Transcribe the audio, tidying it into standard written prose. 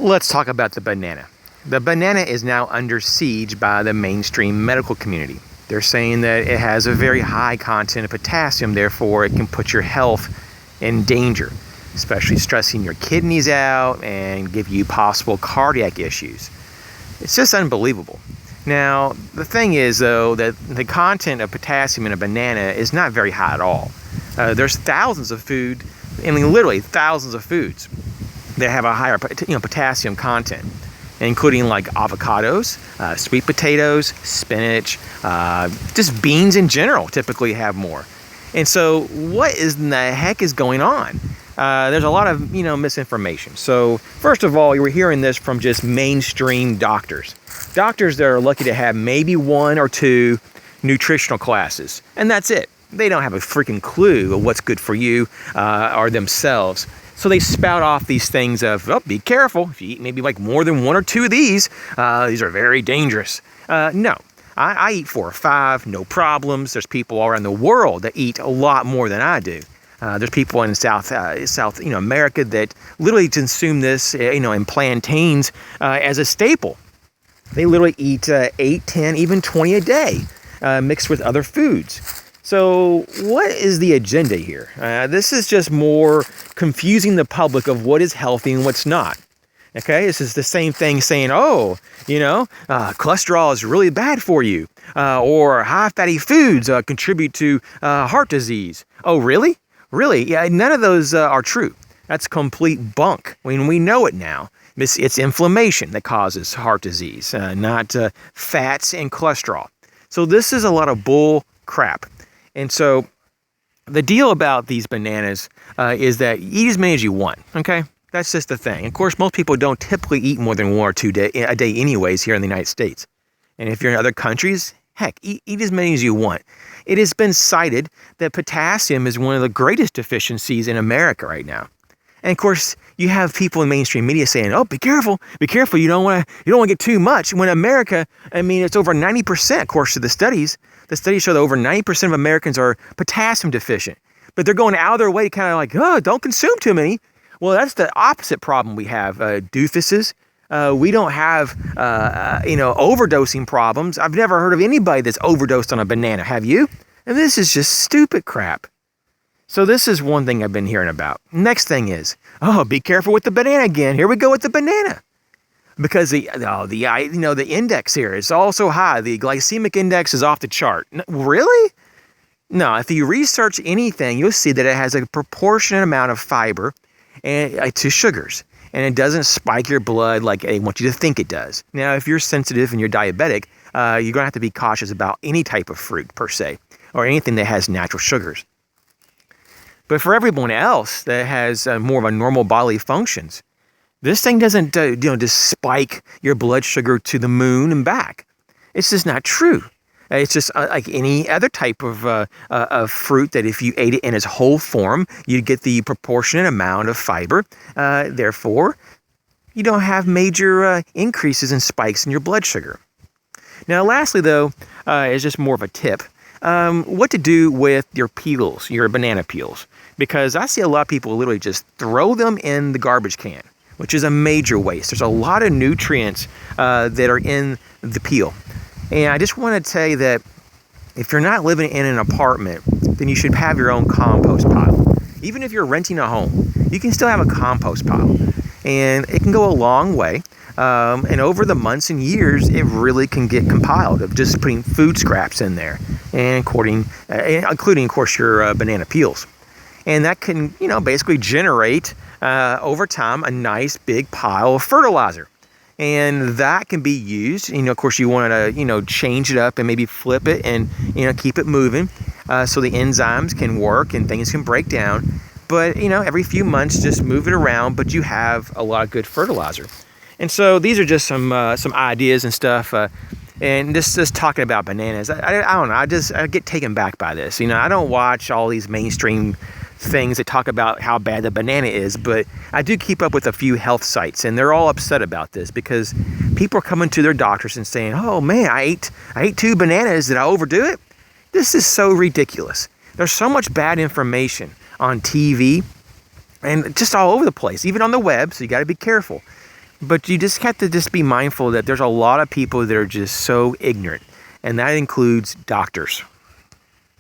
Let's talk about the banana. The banana is now under siege by the mainstream medical community. They're saying that it has a very high content of potassium, therefore it can put your health in danger, especially stressing your kidneys out and give you possible cardiac issues. It's just unbelievable. Now, the thing is, though, that the content of potassium in a banana is not very high at all. There's thousands of food, I mean literally thousands of foods that have a higher potassium content, including like avocados, sweet potatoes, spinach, just beans in general typically have more. And so what in the heck is going on? There's a lot of misinformation. So first of all, you're hearing this from just mainstream doctors. Doctors that are lucky to have maybe one or two nutritional classes, and that's it. They don't have a freaking clue of what's good for you or themselves. So they spout off these things of, oh, be careful. If you eat maybe like more than one or two of these are very dangerous. No, I eat 4 or 5, no problems. There's people all around the world that eat a lot more than I do. There's people in South America that literally consume this, in plantains as a staple. They literally eat 8, 10, even 20 a day, mixed with other foods. So what is the agenda here? This is just more confusing the public of what is healthy and what's not. Okay, this is the same thing saying, cholesterol is really bad for you, or high fatty foods contribute to heart disease. Oh, really? Really? Yeah, none of those are true. That's complete bunk. I mean, we know it now. It's inflammation that causes heart disease, not fats and cholesterol. So this is a lot of bull crap. And so the deal about these bananas is that you eat as many as you want, okay? That's just the thing. Of course, most people don't typically eat more than 1 or 2 a day anyways here in the United States. And if you're in other countries, heck, eat as many as you want. It has been cited that potassium is one of the greatest deficiencies in America right now. And of course, you have people in mainstream media saying, "Oh, be careful! You don't want to get too much." When America, it's over 90%. Of course, to the studies show that over 90% of Americans are potassium deficient. But they're going out of their way to kind of like, "Oh, don't consume too many." Well, that's the opposite problem we have. Doofuses. We don't have overdosing problems. I've never heard of anybody that's overdosed on a banana. Have you? And this is just stupid crap. So this is one thing I've been hearing about. Next thing is, be careful with the banana again. Here we go with the banana. Because the index here is also high. The glycemic index is off the chart. Really? No, if you research anything, you'll see that it has a proportionate amount of fiber and to sugars. And it doesn't spike your blood like they want you to think it does. Now, if you're sensitive and you're diabetic, you're going to have to be cautious about any type of fruit per se, or anything that has natural sugars. But for everyone else that has more of a normal bodily functions, this thing doesn't just spike your blood sugar to the moon and back. It's just not true. It's just like any other type of fruit that if you ate it in its whole form, you'd get the proportionate amount of fiber. Therefore, you don't have major increases in spikes in your blood sugar. Now, lastly, though, is just more of a tip. What to do with your peels, your banana peels. Because I see a lot of people literally just throw them in the garbage can, which is a major waste. There's a lot of nutrients that are in the peel. And I just want to say that if you're not living in an apartment, then you should have your own compost pile. Even if you're renting a home, you can still have a compost pile. And it can go a long way. And over the months and years, it really can get compiled of just putting food scraps in there, and including, of course, your banana peels. And that can, basically generate over time a nice big pile of fertilizer. And that can be used. Of course, you want to, change it up and maybe flip it and, keep it moving so the enzymes can work and things can break down. But, every few months, just move it around, but you have a lot of good fertilizer. And so these are just some ideas and stuff. And just talking about bananas, I don't know. I get taken back by this. I don't watch all these mainstream things that talk about how bad the banana is, but I do keep up with a few health sites, and they're all upset about this because people are coming to their doctors and saying, "Oh man, I ate 2 bananas. Did I overdo it?" This is so ridiculous. There's so much bad information on TV and just all over the place, even on the web. So you got to be careful. But you just have to just be mindful that there's a lot of people that are just so ignorant, and that includes doctors.